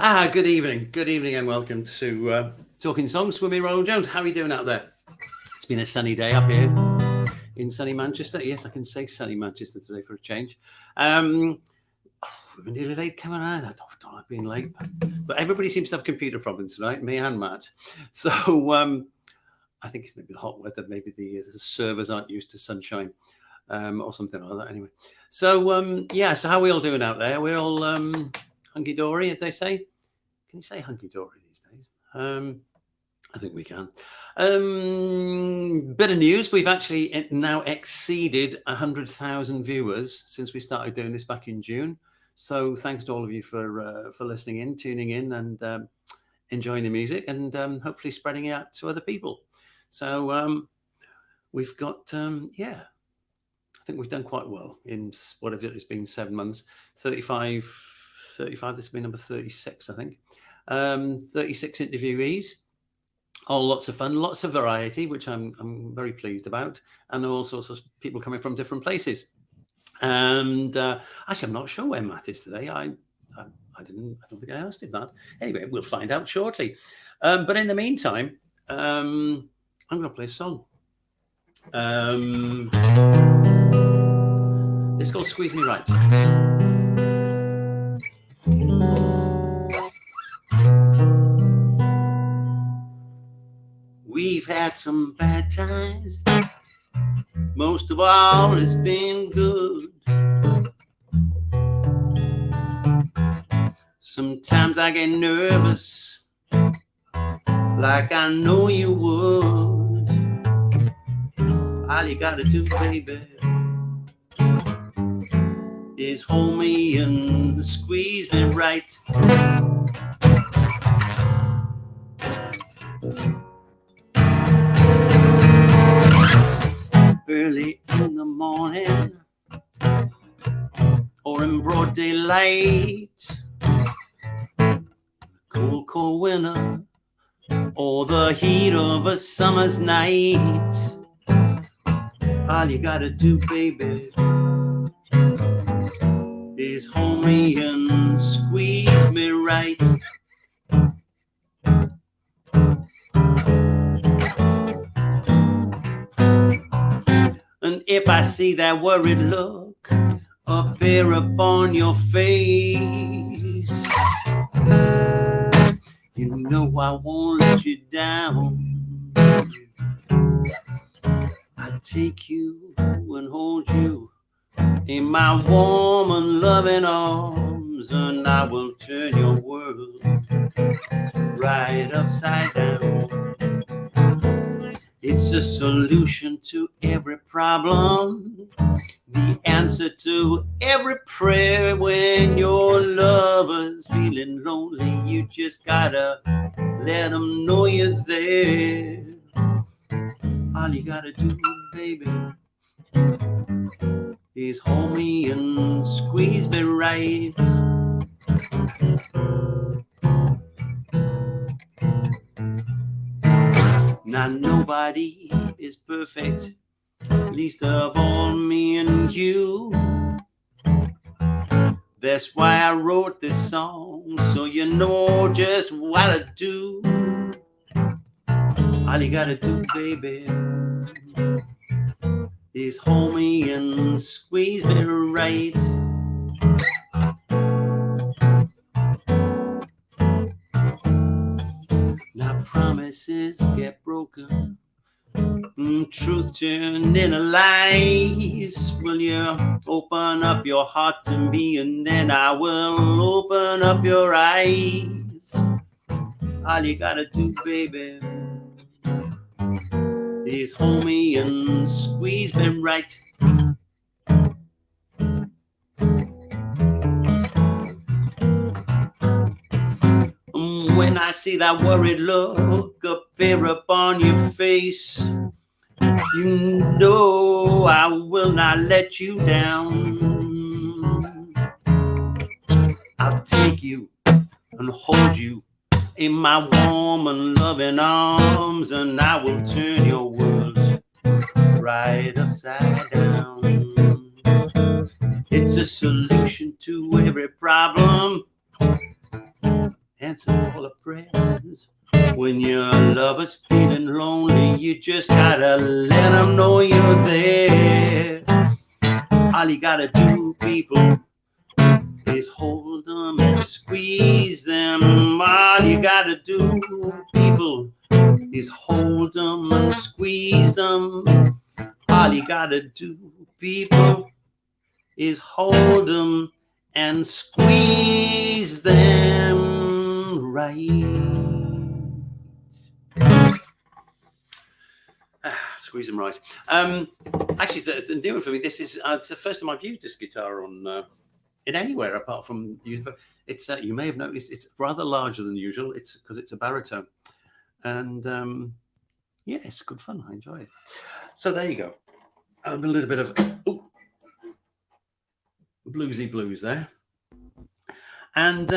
Good evening, and welcome to Talking Songs with me, Rowland Jones. How are you doing out there? It's been a sunny day up here in sunny Manchester. Yes, I can say sunny Manchester today for a change. We've been nearly late coming out. I don't like being late, but everybody seems to have computer problems tonight, me and Matt. So I think it's maybe the hot weather. Maybe the servers aren't used to sunshine or something like that. Anyway, so so how are we all doing out there? We're all hunky-dory, as they say. Can you say hunky-dory these days? I think we can. Bit of news. We've actually now exceeded 100,000 viewers since we started doing this back in June. So thanks to all of you for listening in, tuning in, and enjoying the music, and hopefully spreading it out to other people. So we've got, I think we've done quite well in whatever it's been, 7 months. 35, this has been number 36, I think. 36 interviewees, all lots of fun, lots of variety, which I'm very pleased about, and all sorts of people coming from different places. And actually, I'm not sure where Matt is today. I don't think I asked him that. Anyway, we'll find out shortly. But in the meantime, I'm going to play a song. It's called Squeeze Me Right. We've had some bad times. Most of all, it's been good. Sometimes I get nervous, like I know you would. All you gotta do, baby, is hold me and squeeze me right. Early in the morning or in broad daylight, cold winter or the heat of a summer's night, all you gotta do, baby, is hold me and squeeze me right. And if I see that worried look appear upon your face, you know I won't let you down. I take you and hold you in my warm and loving arms, and I will turn your world right upside down. It's a solution to every problem, the answer to every prayer. When your lover's feeling lonely, you just gotta let them know you're there. All you gotta do, baby, is hold me and squeeze me right. Now nobody is perfect, least of all me and you. That's why I wrote this song, so you know just what to do. All you gotta do, baby, is hold me and squeeze me right. Now promises get broken, truth turned into lies. Will you open up your heart to me, and then I will open up your eyes. All you gotta do, baby, is hold me and squeeze me right. When I see that worried look appear upon your face, you know I will not let you down. I'll take you and hold you in my warm and loving arms, and I will turn your world right upside down. It's a solution to every problem, answer all the prayers. When your lover's feeling lonely, you just gotta let them know you're there. All you gotta do, people, is hold them and squeeze them. All you gotta do, people, is hold them and squeeze them. All you gotta do, people, is hold them and squeeze them right. Squeeze them right. Actually, it's new for me. This is it's the first time I've used this guitar on in anywhere apart from it's. You may have noticed it's rather larger than usual. It's because it's a baritone, and yeah, it's good fun. I enjoy it. So there you go. A little bit of bluesy blues there, and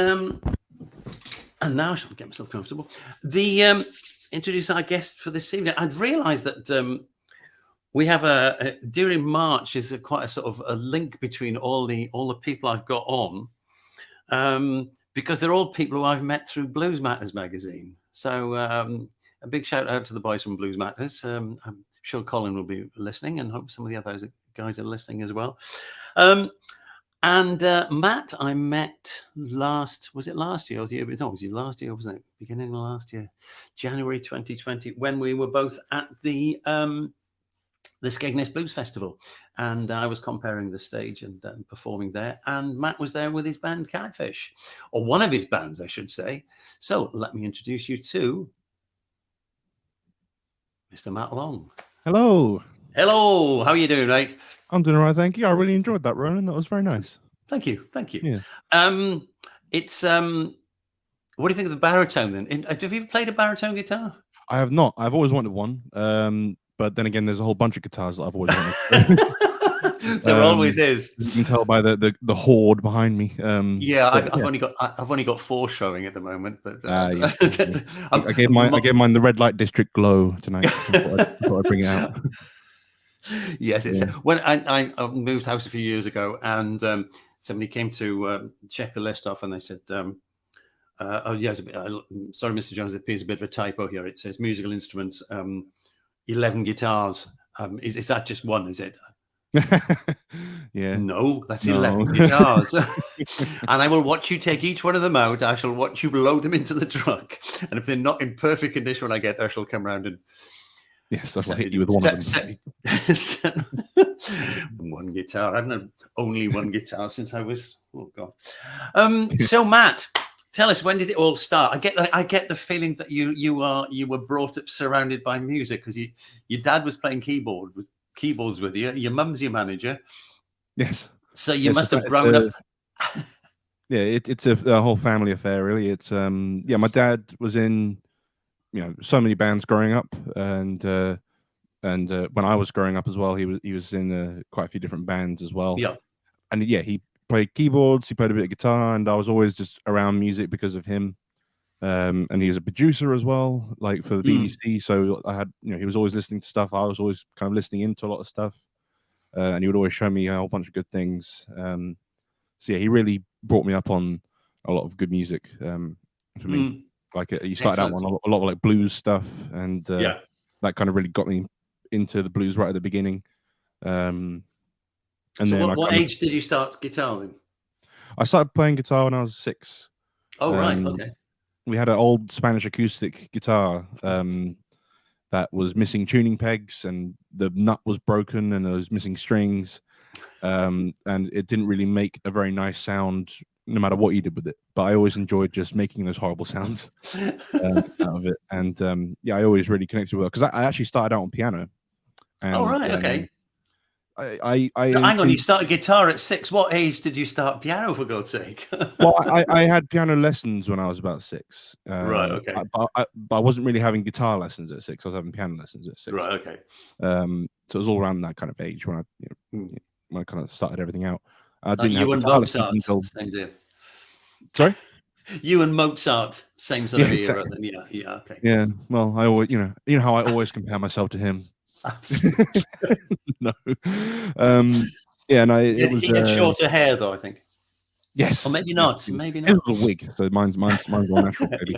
now I shall get myself comfortable. The introduce our guest for this evening. I'd realised that we have during March is quite a sort of a link between all the people I've got on, because they're all people who I've met through Blues Matters magazine. So a big shout out to the boys from Blues Matters. I'm sure Colin will be listening, and hope some of the other guys are listening as well. And Matt, I met last year? No, it was last year, wasn't it? Beginning of last year, January 2020, when we were both at the Skegness Blues Festival, and I was comparing the stage and performing there, and Matt was there with his band Catfish, or one of his bands, I should say. So let me introduce you to Mr. Matt Long. Hello. Hello. How are you doing, mate? I'm doing all right, thank you. I really enjoyed that, Rowland. That was very nice. Thank you. Yeah. It's what do you think of the baritone then? Have you ever played a baritone guitar? I have not. I've always wanted one. But then again, there's a whole bunch of guitars that I've always wanted. There always is. You can tell by the horde behind me. Yeah, I've only got 4 showing at the moment, but yeah. I gave mine the red light district glow tonight. I thought I'd bring it out. Yes, it's when I moved house a few years ago, and somebody came to check the list off, and they said, "Oh yes, sorry, Mr. Jones, it appears a bit of a typo here. It says musical instruments, 11 guitars. Is that just one? Is it?" Yeah. No, that's 11 guitars. And I will watch you take each one of them out. I shall watch you load them into the truck, and if they're not in perfect condition when I get there, I shall come around and. Yes, I'll hit you with one of them. One guitar. I've had only one guitar since I was. Oh God. So Matt, tell us, when did it all start? I get the feeling that you were brought up surrounded by music, because your dad was playing keyboards with you. Your mum's your manager. Yes. So you must have grown up. Yeah, it's a whole family affair, really. It's my dad was in. So many bands growing up, and when I was growing up as well, he was in quite a few different bands as well. Yeah, and he played keyboards, he played a bit of guitar, and I was always just around music because of him. And he was a producer as well, like for the BBC. So I had, he was always listening to stuff. I was always kind of listening into a lot of stuff, and he would always show me a whole bunch of good things. So yeah, he really brought me up on a lot of good music for me. Like he started out on a lot of like blues stuff, and that kind of really got me into the blues right at the beginning. And so then what age did you start guitar then? I started playing guitar when I was 6. Oh right, okay. We had an old Spanish acoustic guitar that was missing tuning pegs, and the nut was broken, and it was missing strings, and it didn't really make a very nice sound no matter what you did with it. But I always enjoyed just making those horrible sounds out of it. And I always really connected with it, because I actually started out on piano. And, okay. Hang on, you started guitar at 6. What age did you start piano, for God's sake? Well, I had piano lessons when I was about 6. Right, okay. But I wasn't really having guitar lessons at 6. I was having piano lessons at 6. Right, okay. So it was all around that kind of age when I kind of started everything out. I didn't you and Mozart, same deal. Sorry? You and Mozart, same sort of era. Exactly. Then, yeah, okay. Yeah, well, I always, how I always compare myself to him. No. It was. He had shorter hair, though, I think. Yes. Or maybe Yeah, not. Maybe it not. was a wig, so mine's all natural, baby.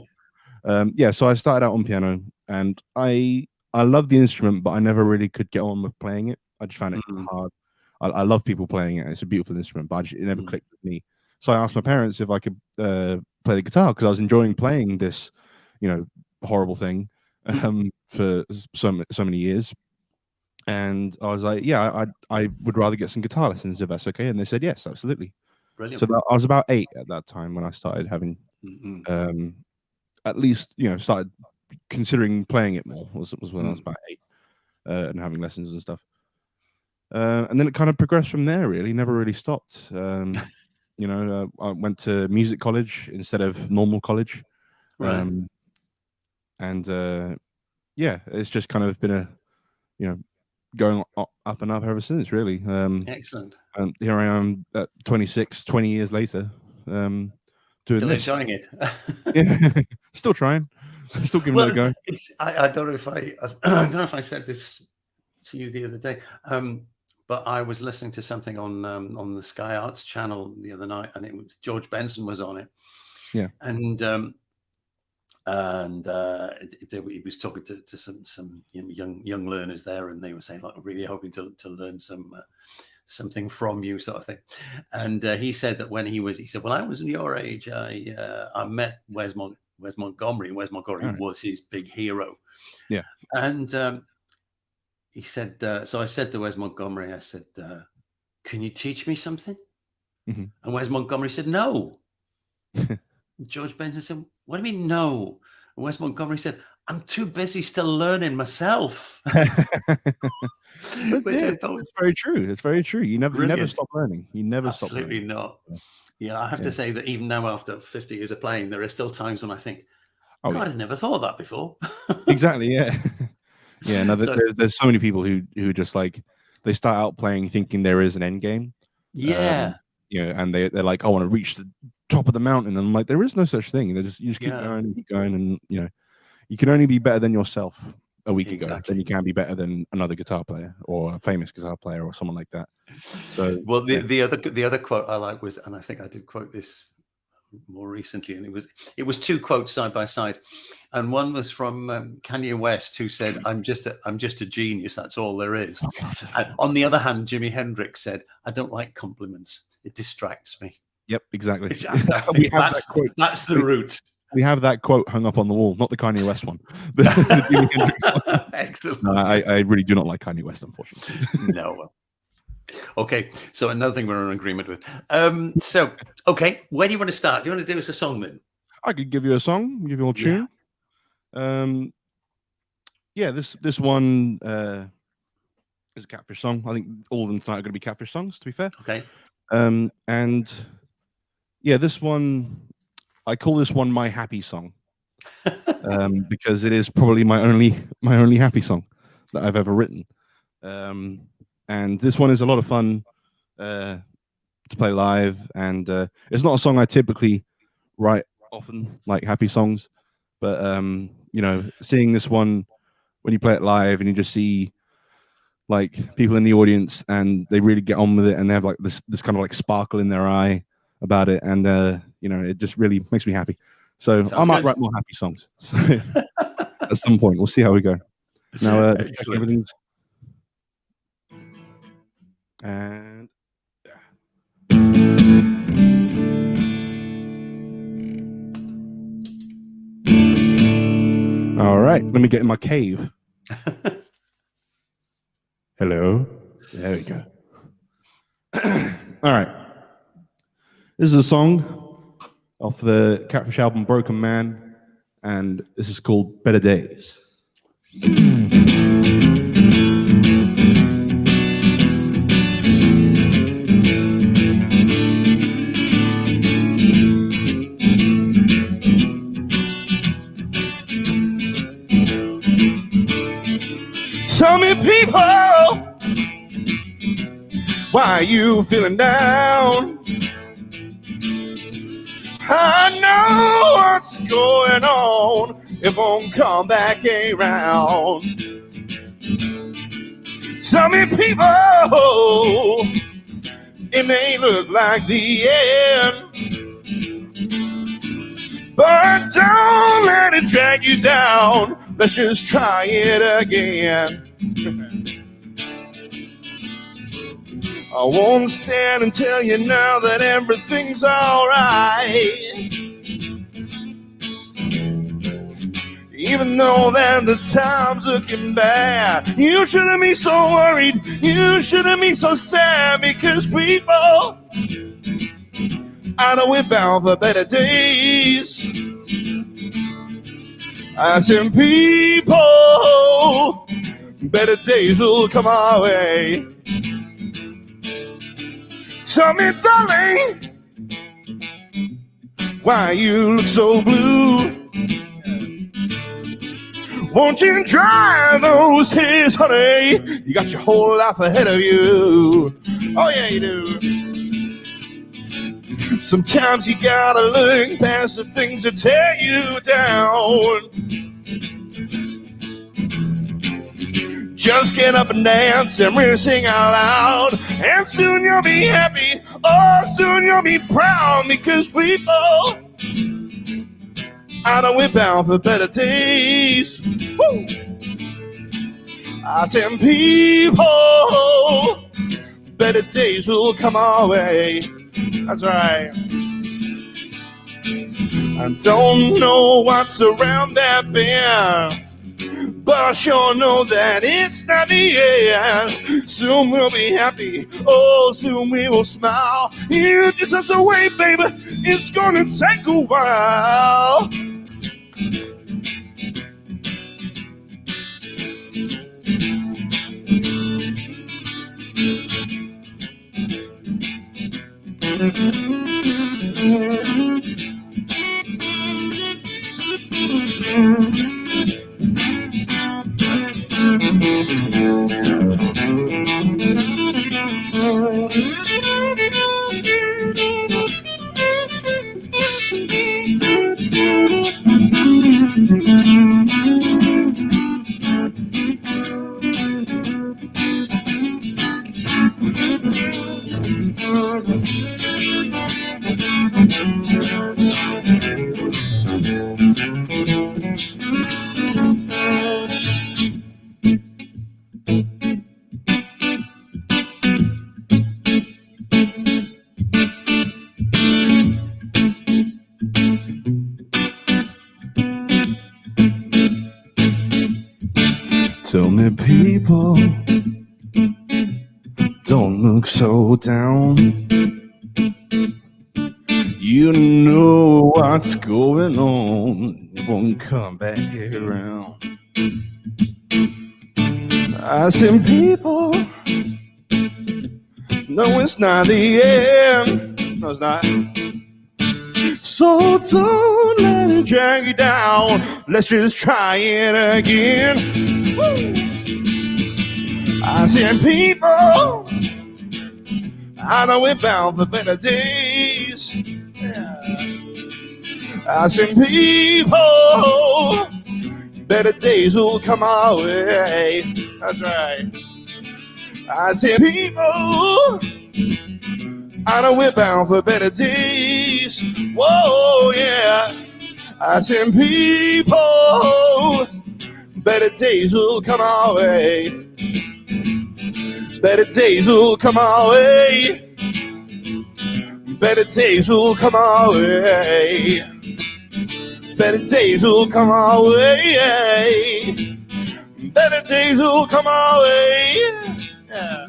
Yeah, so I started out on piano, and I love the instrument, but I never really could get on with playing it. I just found it Mm, hard. I love people playing it. It's a beautiful instrument, but it never mm, clicked with me. So I asked my parents if I could play the guitar because I was enjoying playing this, horrible thing mm. for so many years. And I was like, yeah, I would rather get some guitar lessons if that's okay. And they said yes, absolutely. So Brilliant. I was about 8 at that time when I started having Mm, um, at least started considering playing it more. Was when I was mm, about 8 and having lessons and stuff. And then it kind of progressed from there. Really, never really stopped. I went to music college instead of normal college, right. and yeah, it's just kind of been a going up and up ever since. Really, Excellent. and here I am at 26, 20 years later, doing Still this. enjoying it. Yeah, still trying, still giving it a Well, go. I don't know if I don't know if I said this to you the other day, but I was listening to something on the Sky Arts channel the other night, and it was George Benson was on it. Yeah. And he was talking to some young learners there, and they were saying, like, really hoping to learn something from you, sort of thing. And he said that when he said, well, I was your age, I met Wes Montgomery, and Wes Montgomery Right. was his big hero. Yeah. And he said, so I said to Wes Montgomery, I said, can you teach me something? Mm-hmm. And Wes Montgomery said, no. George Benson said, what do you mean no? And Wes Montgomery said, I'm too busy still learning myself. Which I thought it's very true. It's very true. You never stop learning. You never stop Absolutely learning. not. Yeah, I have to say that even now, after 50 years of playing, there are still times when I think, oh, God, I never thought of that before. Exactly. Yeah. Yeah. No, So, there's so many people who just like they start out playing thinking there is an end game. yeah. And they're like, I want to reach the top of the mountain. And I'm like, there is no such thing. You just keep going and keep going, and you can only be better than yourself a week ago. Then you can be better than another guitar player or a famous guitar player or someone like that. So, well, the other quote I like was, and I think I did quote this more recently, and it was two quotes side by side, and one was from Kanye West, who said, I'm just a genius, that's all there is. And on the other hand, Jimi Hendrix said, I don't like compliments, it distracts me. Yep, exactly. That's the root. We have that quote hung up on the wall, not the Kanye West one. The Jimi Hendrix one. Excellent. No, I really do not like Kanye West, unfortunately. No. Okay, so another thing we're in agreement with. So, okay, where do you want to start? Do you want to do us a song then? I could give you a song, give you a tune. Yeah, this one is a Catfish song. I think all of them tonight are going to be Catfish songs, to be fair. Okay. And yeah, this one, I call this one my happy song, because it is probably my only happy song that I've ever written. And this one is a lot of fun to play live, and it's not a song I typically write often, like happy songs, but seeing this one when you play it live and you just see like people in the audience and they really get on with it, and they have like this kind of like sparkle in their eye about it, and it just really makes me happy. So I might write more happy songs at some point. We'll see how we go. Now everything's and all right, let me get in my cave. Hello. There we go. All right. This is a song off the Catfish album Broken Man, and this is called Better Days. Tell me, people, why are you feeling down? I know what's going on. It won't come back around. Tell me, people, It may look like the end, but don't let it drag you down. Let's just try it again. I won't stand and tell you now that everything's alright, even though that the time's looking bad. You shouldn't be so worried, you shouldn't be so sad, because people, I know we're bound for better days. I said people, better days will come our way. Tell me, darling, why you look so blue? Won't you dry those tears, honey? You got your whole life ahead of you. Oh yeah, you do. Sometimes you gotta look past the things that tear you down. Just get up and dance and really sing out loud, and soon you'll be happy, oh soon you'll be proud, because people, I know we're bound for better days. Woo! I said people, better days will come our way. That's right. I don't know what's around that bend, but I sure know that it's not the end. Soon we'll be happy, oh soon we will smile. You just have to wait, baby, it's gonna take a while. Tell me, people, don't look so down. You know what's going on, it won't come back around. I said, people, no, it's not the end. No, it's not. So don't let it drag you down. Let's just try it again. Woo! I said, people, I know we're bound for better days. Yeah. I said, people, better days will come our way. That's right. I said, people, I know we're bound for better days. Whoa, yeah. I said, people, better days will come our way. Better days will come our way. Better days will come our way. Better days will come our way. Better days will come our way. Yeah.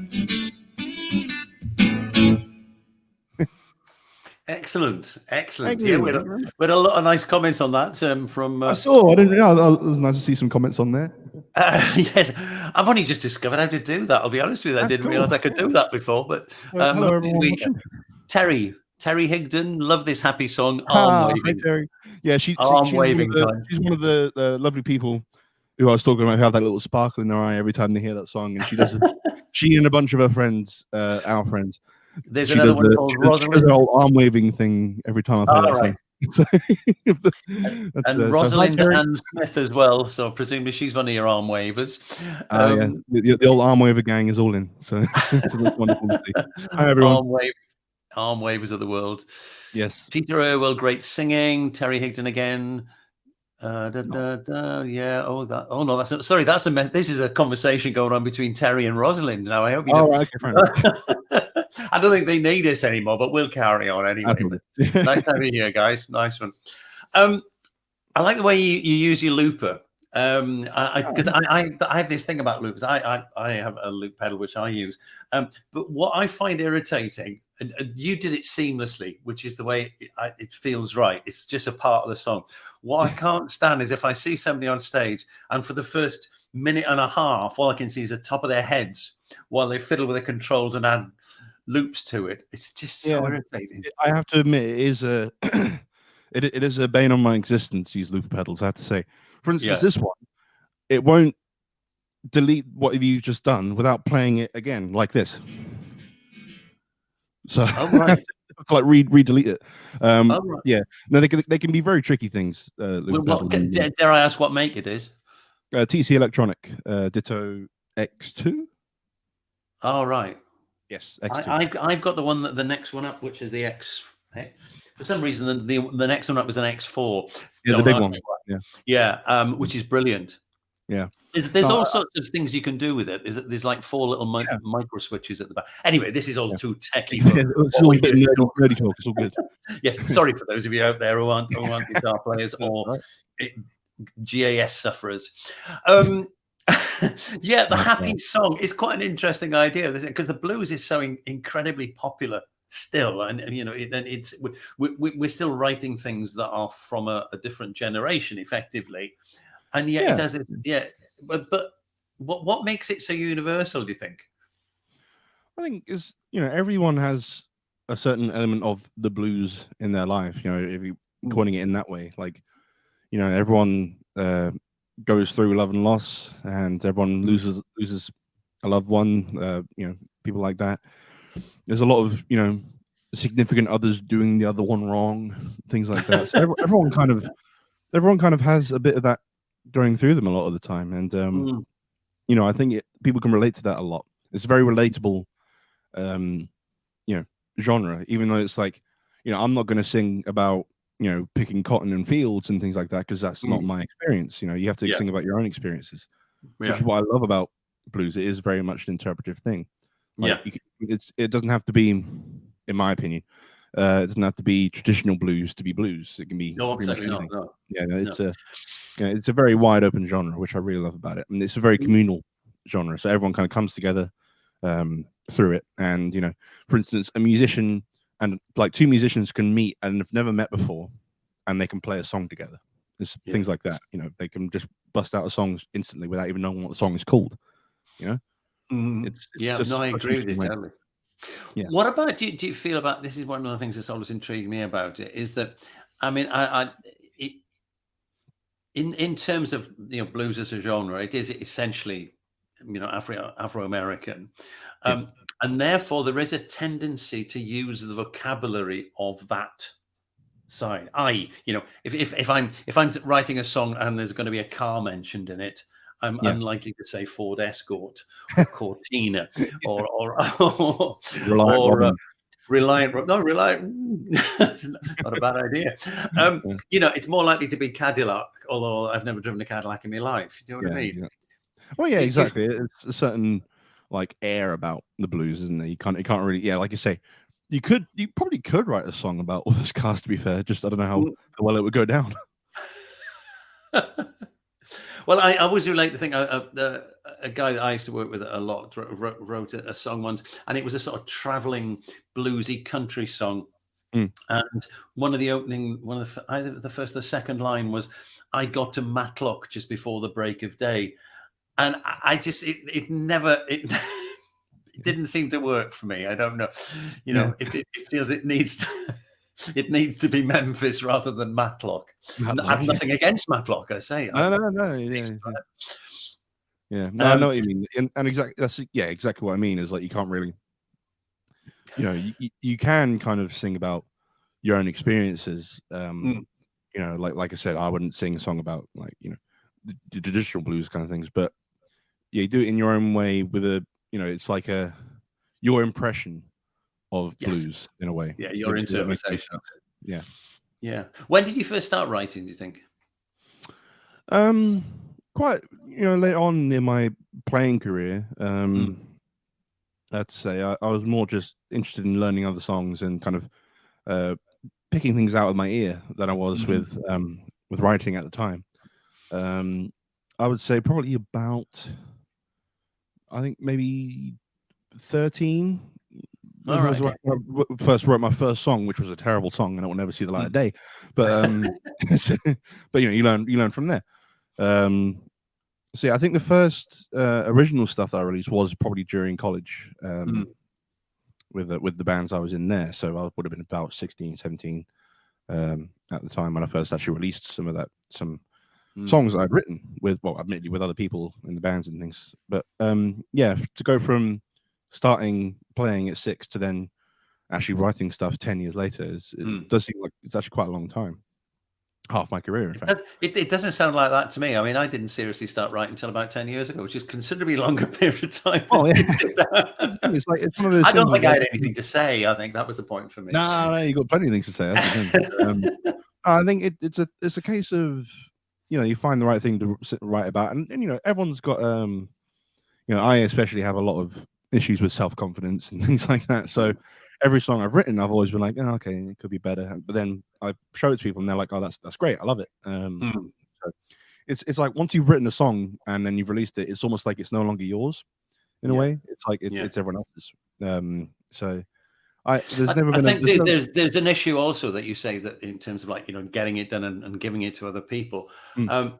Excellent. Yeah, we had a lot of nice comments on that from. I saw. I didn't. Yeah, it was nice to see some comments on there. Yes, I've only just discovered how to do that. I'll be honest with you, I didn't realise I could do that before. But hello, everyone. Terry Higdon, love this happy song. Hi, Terry. Yeah, she's one of the lovely people who I was talking about who have that little sparkle in their eye every time they hear that song, and she does. She and a bunch of her friends, our friends. There's another one called Rosalind. She does the whole arm waving thing every time I've heard that song. So, And so hi, Rosalind Terry. Ann Smith as well. So presumably she's one of your arm wavers. Yeah, the old arm waver gang is all in. So, so that's wonderful to see. Hi, everyone. Arm wavers of the world. Yes. Peter Irwell, great singing. Terry Higdon again. Yeah. Oh no, that's sorry. That's this is a conversation going on between Terry and Rosalind now. I hope you don't. Right, okay, fair enough. I don't think they need us anymore, but we'll carry on anyway. Nice to have you here, guys. Nice one. I like the way you use your looper. Because I have this thing about loopers. I have a loop pedal which I use. But what I find irritating, and you did it seamlessly, which is the way it feels right. It's just a part of the song. What I can't stand is if I see somebody on stage and for the first minute and a half, all I can see is the top of their heads while they fiddle with the controls and add loops to it. It's just so irritating. I have to admit, it is a it is a bane on my existence. These loop pedals, I have to say. For instance, this one, it won't delete what you've just done without playing it again like this. So right. to like re-delete it. Right. Yeah, no, they can be very tricky things. Dare I ask what make it is? TC Electronic Ditto X2. Oh right. Yes, X2. I've got the one that the next one up, which is the X. For some reason, the next one up was an X4. Yeah, the big one. Yeah, which is brilliant. Yeah, there's all sorts of things you can do with it. There's like 4 little micro switches at the back. Anyway, this is all too techy. It's all a bit nerdy talk. It's all good. Yes, sorry for those of you out there who aren't guitar players or GAS sufferers. Yeah, the happy song is quite an interesting idea because the blues is so incredibly popular still, and you know, we're still writing things that are from a different generation, effectively, and yet it does it. Yeah, but what makes it so universal? Do you think? I think is everyone has a certain element of the blues in their life. If you're calling it in that way, like everyone goes through love and loss, and everyone loses a loved one. People like that. There's a lot of significant others doing the other one wrong, things like that. So everyone kind of has a bit of that going through them a lot of the time, and I think people can relate to that a lot. It's a very relatable, genre. Even though it's like, I'm not going to sing about picking cotton in fields and things like that because that's not my experience. You have to sing about your own experiences, which is what I love about blues. It is very much an interpretive thing. Like, it doesn't have to be, in my opinion, it doesn't have to be traditional blues to be blues. It can be exactly not. No. Yeah, it's a very wide open genre, which I really love about it. And it's a very communal genre, so everyone kind of comes together through it. And for instance, a musician and like 2 musicians can meet and have never met before, and they can play a song together. There's things like that. They can just bust out a song instantly without even knowing what the song is called. It's I agree with you totally. Yeah. What about do you feel about this? Is one of the things that's always intrigued me about it is that I mean in terms of blues as a genre, it is essentially Afro-American, and therefore there is a tendency to use the vocabulary of that side. If I'm writing a song and there's going to be a car mentioned in it, I'm unlikely to say Ford Escort or Cortina or Reliant. No, Reliant. Not a bad idea. It's more likely to be Cadillac, although I've never driven a Cadillac in my life. You know what I mean? Yeah. Well, yeah, exactly. It's a certain like air about the blues, isn't there? You can't really, like you say, you probably could write a song about all those cars. To be fair, just I don't know how well it would go down. Well, I always relate the thing. A guy that I used to work with a lot wrote a song once, and it was a sort of traveling bluesy country song. And either the first or the second line was, "I got to Matlock just before the break of day," and I just it never it didn't seem to work for me. I don't know, it feels it needs to. It needs to be Memphis rather than Matlock. I have nothing against Matlock, I say. No. Yeah, no, I know what you mean, and exactly exactly what I mean is like you can't really, you can kind of sing about, your own experiences. Mm. You know, like I said, I wouldn't sing a song about like, you know, the traditional blues kind of things, but yeah, you do it in your own way with a, you know, it's like your impression of Yes. blues in a way. Yeah, your If that makes any interpretation. sense. Yeah. Yeah. When did you first start writing, do you think? Quite, you know, late on in my playing career. Mm. I'd say I was more just interested in learning other songs and kind of uh, picking things out with my ear than I was with writing at the time. I would say probably about, I think maybe 13 All right. was when Okay. I first wrote my first song, which was a terrible song and it will never see the light of Mm. day. But but you know, you learn from there. So yeah, I think the first original stuff that I released was probably during college. Mm. With the bands I was in there. So I would have been about 16, 17 at the time when I first actually released some Mm. songs that I'd written with, well, admittedly with other people in the bands and things. But yeah, to go from starting playing at 6 to then actually writing stuff 10 years later it Mm. does seem like it's actually quite a long time. Half my career, in fact. It doesn't sound like that to me. I mean, I didn't seriously start writing until about 10 years ago, which is considerably longer period of time Oh than yeah. you did that. It's like it's one of those I things don't think of I like, had anything to say. I think that was the point for me. no, you got plenty of things to say. That's the thing. I think it's a case of, you know, you find the right thing to write about, and you know, everyone's got you know, I especially have a lot of issues with self-confidence and things like that. So every song I've written, I've always been like, oh, okay, it could be better. But then I show it to people and they're like, oh, that's great. I love it. Mm. So it's like once you've written a song and then you've released it, it's almost like it's no longer yours in a Yeah. way. It's like Yeah. it's everyone else's. So there's I, never I been think there's an issue also that you say that in terms of like, you know, getting it done and giving it to other people. Mm.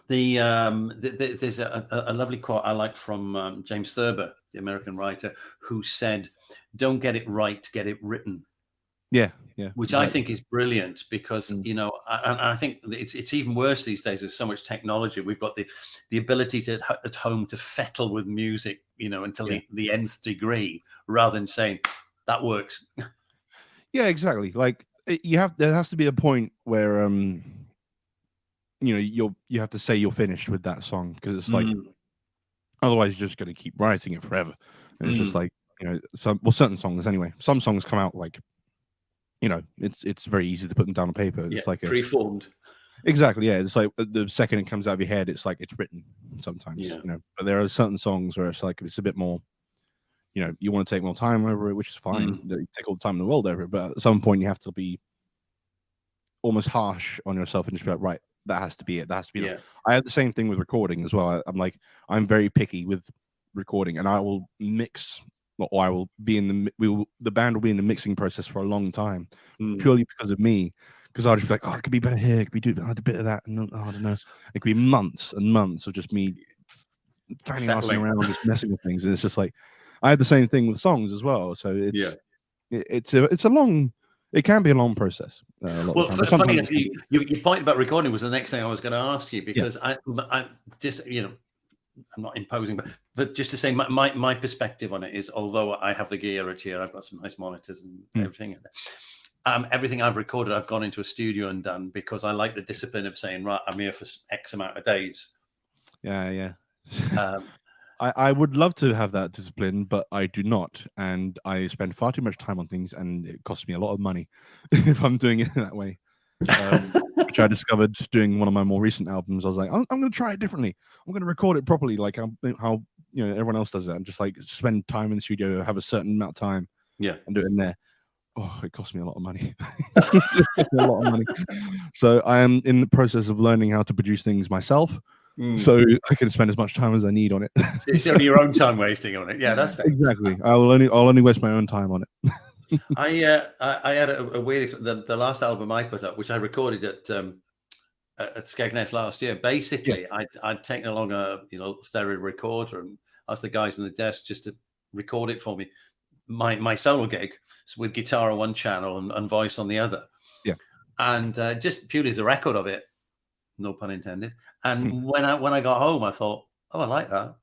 There's a lovely quote I like from James Thurber, the American writer, who said, "Don't get it right, get it written." Yeah, Which I exactly. think is brilliant because, you know, I think it's even worse these days with so much technology. We've got the ability to at home to fettle with music, you know, until the nth degree, rather than saying that works. Yeah, exactly. Like there has to be a point where you know, you have to say you're finished with that song because it's like Mm, otherwise you're just going to keep writing it forever. And it's just mm. like, you know, certain songs anyway. Some songs come out like, you know, it's very easy to put them down on paper. Yeah, It's like preformed. exactly, yeah. It's like the second it comes out of your head, it's like it's written sometimes, Yeah. you know. But there are certain songs where it's like it's a bit more, you know, you want to take more time over it, which is fine. Mm, You take all the time in the world over it, but at some point you have to be almost harsh on yourself and just be like, right, that has to be it. That has to be. yeah. I have the same thing with recording as well. I'm like, I'm very picky with recording, and I will mix, or I will be in the band will be in the mixing process for a long time, Mm. purely because of me. Because I'll just be like, oh, it could be better here. It could be do a bit of that, and oh, I don't know. It could be months and months of just me fanning arsing Fettling. around, just messing with things, and it's just like I had the same thing with songs as well. So Yeah. it's a long. It can be a long process a lot of Well, the time. But funny sometimes enough, your point about recording was the next thing I was going to ask you, yeah. because I just, you know, I'm not imposing, but just to say my perspective on it is, although I have the gear at here, I've got some nice monitors and everything. Everything I've recorded, I've gone into a studio and done because I like the discipline of saying, right, I'm here for X amount of days. Yeah. I would love to have that discipline, but I do not, and I spend far too much time on things, and it costs me a lot of money if I'm doing it that way. Which I discovered doing one of my more recent albums. I was like, I'm going to try it differently. I'm going to record it properly, like how you know everyone else does it, and just like spend time in the studio, have a certain amount of time, Yeah, and do it in there. Oh, it cost me a lot of money. A lot of money. So I am in the process of learning how to produce things myself, so I can spend as much time as I need on it. So it's only your own time wasting on it. Yeah, that's fair. Exactly. I'll only waste my own time on it. I had a weird the last album I put up, which I recorded at Skegness last year. Basically, I'd taken along a stereo recorder and asked the guys on the desk just to record it for me. My solo gig with guitar on one channel and voice on the other. Yeah, and just purely as a record of it, no pun intended. And when I got home, I thought, oh, I like that.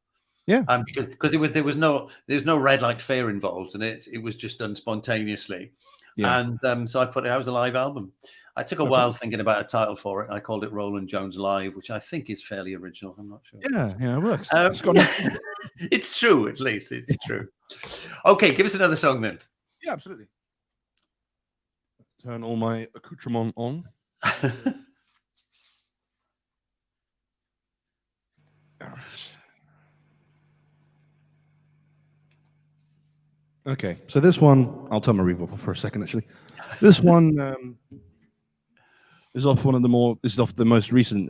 Yeah, because there was no red light fear involved in it. It was just done spontaneously. Yeah. And so I put it out as a live album. I took a while thinking about a title for it. I called it Rowland Jones Live, which I think is fairly original. I'm not sure. Yeah, it works. It's true, at least. It's true. Okay, give us another song then. Yeah, absolutely. Turn all my accoutrement on. Okay, so this one, I'll turn my reverb off for a second. Actually, this one is off one of the more. This is off the most recent,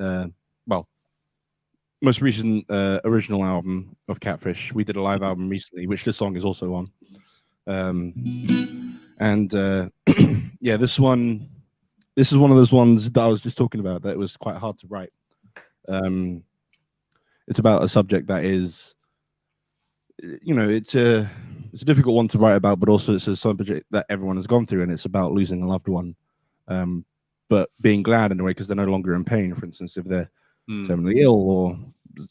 original album of Catfish. We did a live album recently, which this song is also on. Yeah, this is one of those ones that I was just talking about that was quite hard to write. It's about a subject that is, it's a difficult one to write about, but also it's a subject that everyone has gone through, and it's about losing a loved one, but being glad in a way because they're no longer in pain. For instance, if they're terminally ill or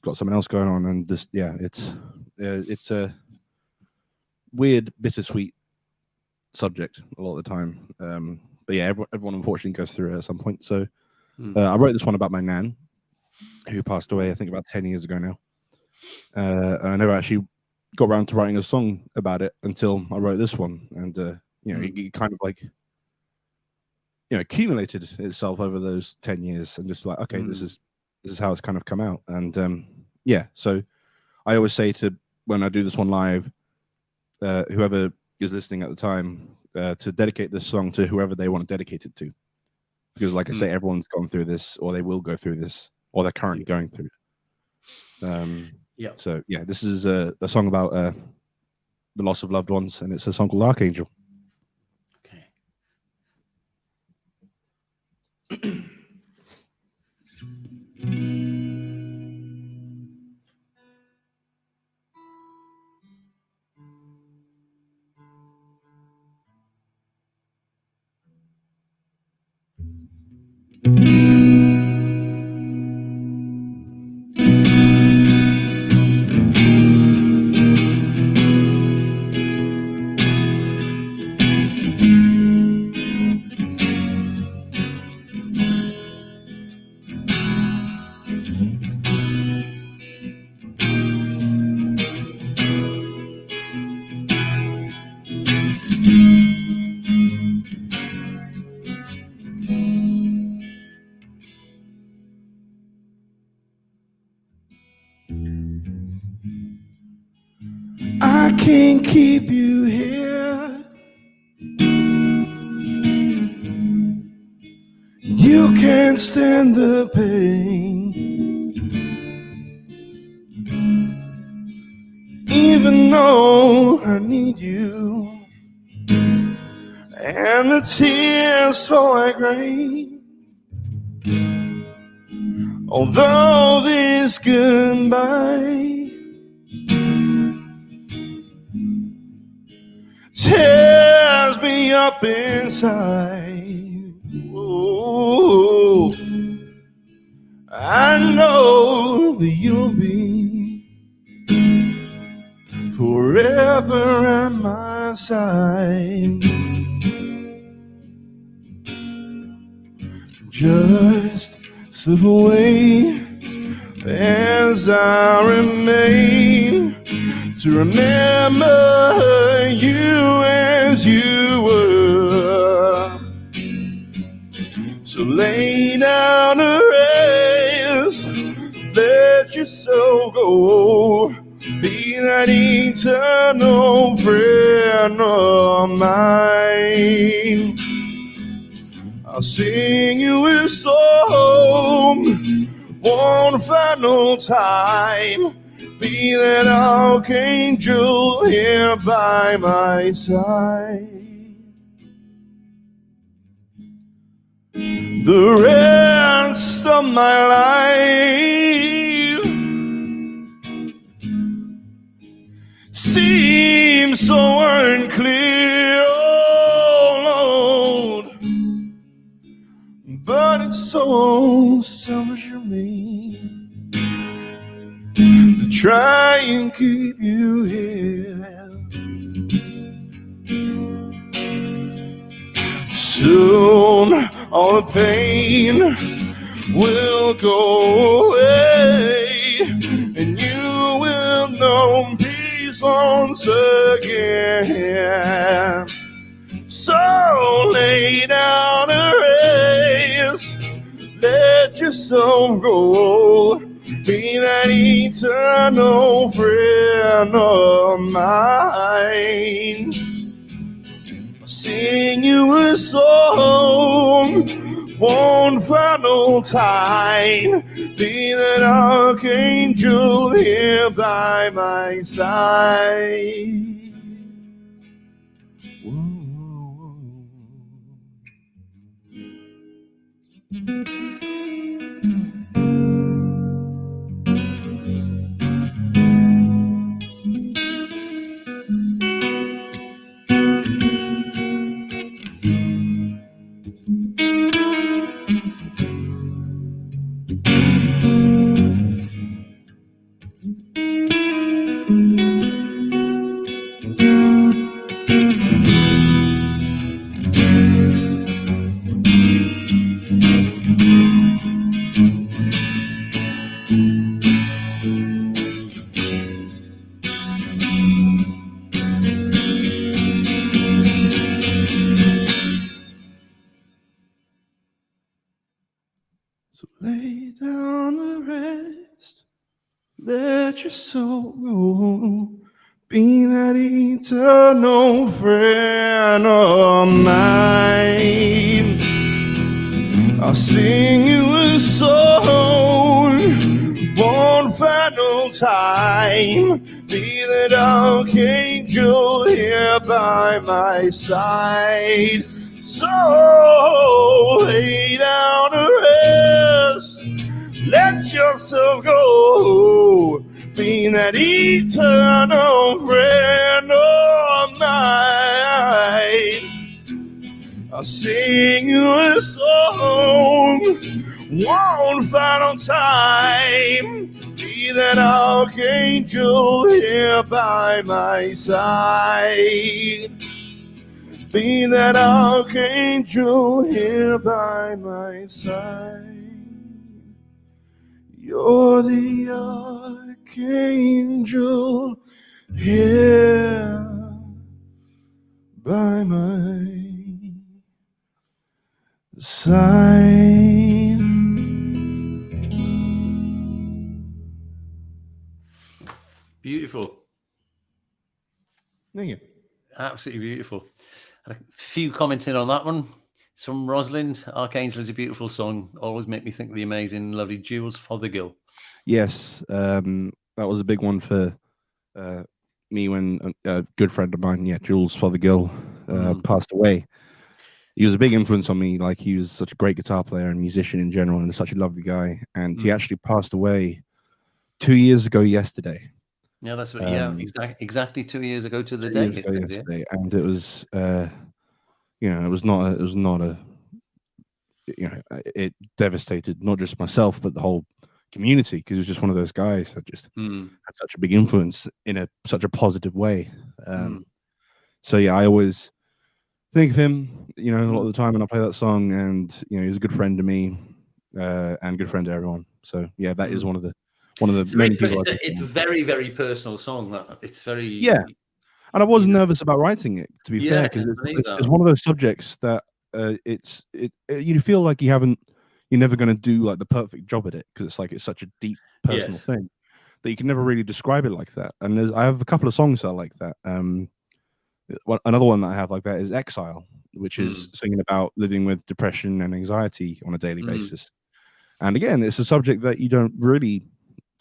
got something else going on, and just it's a weird, bittersweet subject a lot of the time. But yeah, everyone unfortunately goes through it at some point. So I wrote this one about my nan, who passed away, I think about 10 years ago now. And I never actually got around to writing a song about it until I wrote this one. And it kind of like accumulated itself over those 10 years, and just like, okay, this is how it's kind of come out. And so I always say when I do this one live, whoever is listening at the time, to dedicate this song to whoever they want to dedicate it to, because like I say, everyone's gone through this, or they will go through this, or they're currently going through it. So yeah, this is a song about the loss of loved ones, and it's a song called Archangel. Okay. I can't keep you here. You can't stand the pain. Even though I need you, and the tears fall like rain. Although this goodbye tears me up inside, oh, I know that you'll be forever at my side. Just slip away as I remain to remember you as you were. So lay down to rest, let your soul go, be that eternal friend of mine. I'll sing you a song one final time, be that archangel here by my side. The rest of my life seems so unclear, oh Lord, but it's so selfish of me to try and keep you here. Soon all the pain will go away, and you will know peace once again. So lay down a race, let your soul go, be that eternal friend of mine. Sing you a song one final time, be that archangel here by my side. So lay down the rest, let your soul go, be that eternal friend of mine. I'll sing you a song one final time, be that archangel here by my side. So lay down to rest, let yourself go, be that eternal friend of mine. I'll sing you a song one final time, be that archangel here by my side. Be that archangel here by my side. You're the archangel here by my side. Beautiful. Thank you. Absolutely beautiful. Had a few comments in on that one. It's from Rosalind. Archangel is a beautiful song. Always make me think of the amazing, lovely Jules Fothergill. Yes, that was a big one for me when a good friend of mine, Jules Fothergill, passed away. He was a big influence on me. Like, he was such a great guitar player and musician in general, and such a lovely guy. And he actually passed away 2 years ago yesterday. Yeah, that's what. Exactly 2 years ago to the 2 day. years ago yesterday, and it was, it was not a, it devastated not just myself but the whole community, because he was just one of those guys that just had such a big influence in such a positive way. So yeah, I always think of him, a lot of the time when I play that song, and he's a good friend to me, and good friend to everyone. So yeah, that is one of the many people. It's a very, very personal song. It's very and I was nervous about writing it, to be fair, because it's one of those subjects that you feel like you're never going to do like the perfect job at it, because it's such a deep personal thing that you can never really describe it like that. And I have a couple of songs that are like that. Another one that I have like that is Exile, which is singing about living with depression and anxiety on a daily basis. And again, it's a subject that you don't really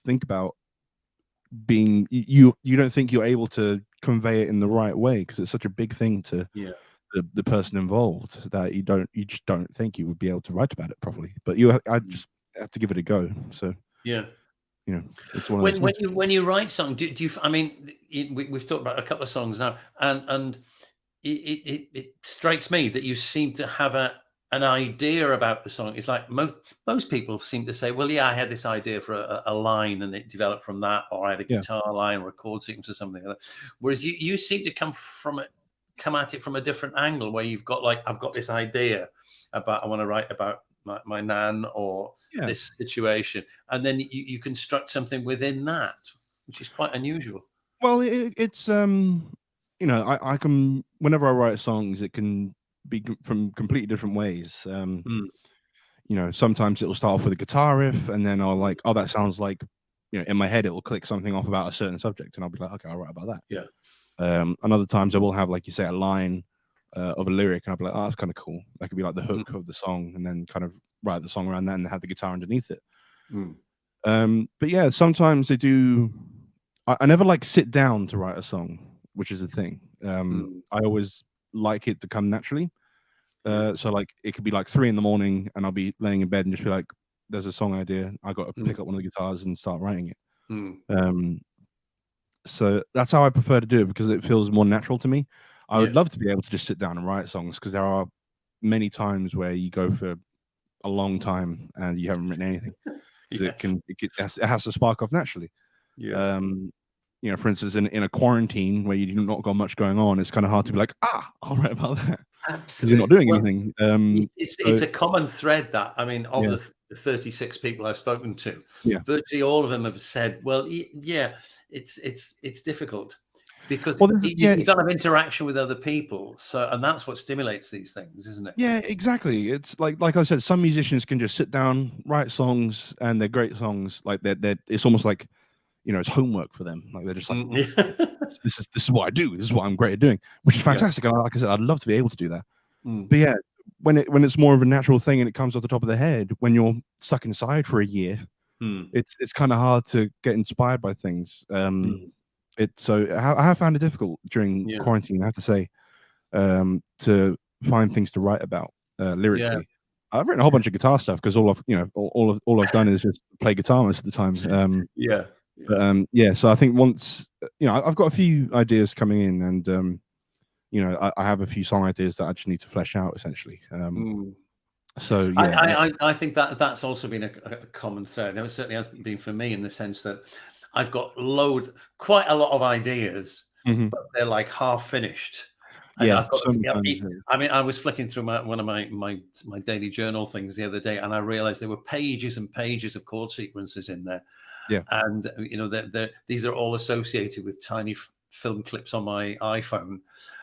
think about being, you don't think you're able to convey it in the right way, because it's such a big thing to the person involved, that you just don't think you would be able to write about it properly. But I just have to give it a go. So it's one of those when you write something, do you? I mean, we've talked about a couple of songs now, and it strikes me that you seem to have an idea about the song. It's like most people seem to say, well, I had this idea for a line and it developed from that, or I had a guitar line or a chord sequence or something like that. Whereas you seem to come from it come at it from a different angle, where you've got like, I've got this idea about, I want to write about my nan or this situation, and then you construct something within that, which is quite unusual. Well, it's you know, I can, whenever I write songs, it can be from completely different ways. You know, sometimes it'll start off with a guitar riff, and then I'll like, oh, that sounds like, you know, in my head it will click something off about a certain subject, and I'll be like, okay, I'll write about that. Yeah. And other times I will have, like you say, a line of a lyric, and I'll be like, oh, that's kind of cool. That could be like the hook of the song, and then kind of write the song around that and have the guitar underneath it. But yeah, sometimes they do. I never like sit down to write a song, which is the thing. I always like it to come naturally. So like it could be like 3 a.m, and I'll be laying in bed and just be like, there's a song idea. I got to pick up one of the guitars and start writing it. So that's how I prefer to do it, because it feels more natural to me. I would love to be able to just sit down and write songs, because there are many times where you go for a long time and you haven't written anything. It has to spark off naturally. You know, for instance, in a quarantine where you've not got much going on, it's kind of hard to be like, I'll write about that. Because you're not doing anything. It's a common thread that, I mean, of the 36 people I've spoken to, virtually all of them have said, well, it's difficult because you don't have interaction with other people. So, and that's what stimulates these things, isn't it? Yeah, exactly. It's like I said, some musicians can just sit down, write songs, and they're great songs. Like they're it's almost like, you know, it's homework for them. Like they're just like, this is what I do. This is what I'm great at doing, which is fantastic. And like I said, I'd love to be able to do that. But yeah, when it's more of a natural thing and it comes off the top of the head, when you're stuck inside for a year, it's kind of hard to get inspired by things. So I have found it difficult during quarantine, I have to say, to find things to write about lyrically. I've written a whole bunch of guitar stuff, because all I've done is just play guitar most of the time. So I think once, you know, I've got a few ideas coming in, and you know, I have a few song ideas that I just need to flesh out, essentially. So yeah, I think that's also been a common thread. It certainly has been for me, in the sense that I've got quite a lot of ideas, but they're like half finished. And I've got, I mean, I was flicking through one of my daily journal things the other day, and I realized there were pages and pages of chord sequences in there. And you know, these are all associated with tiny film clips on my iPhone.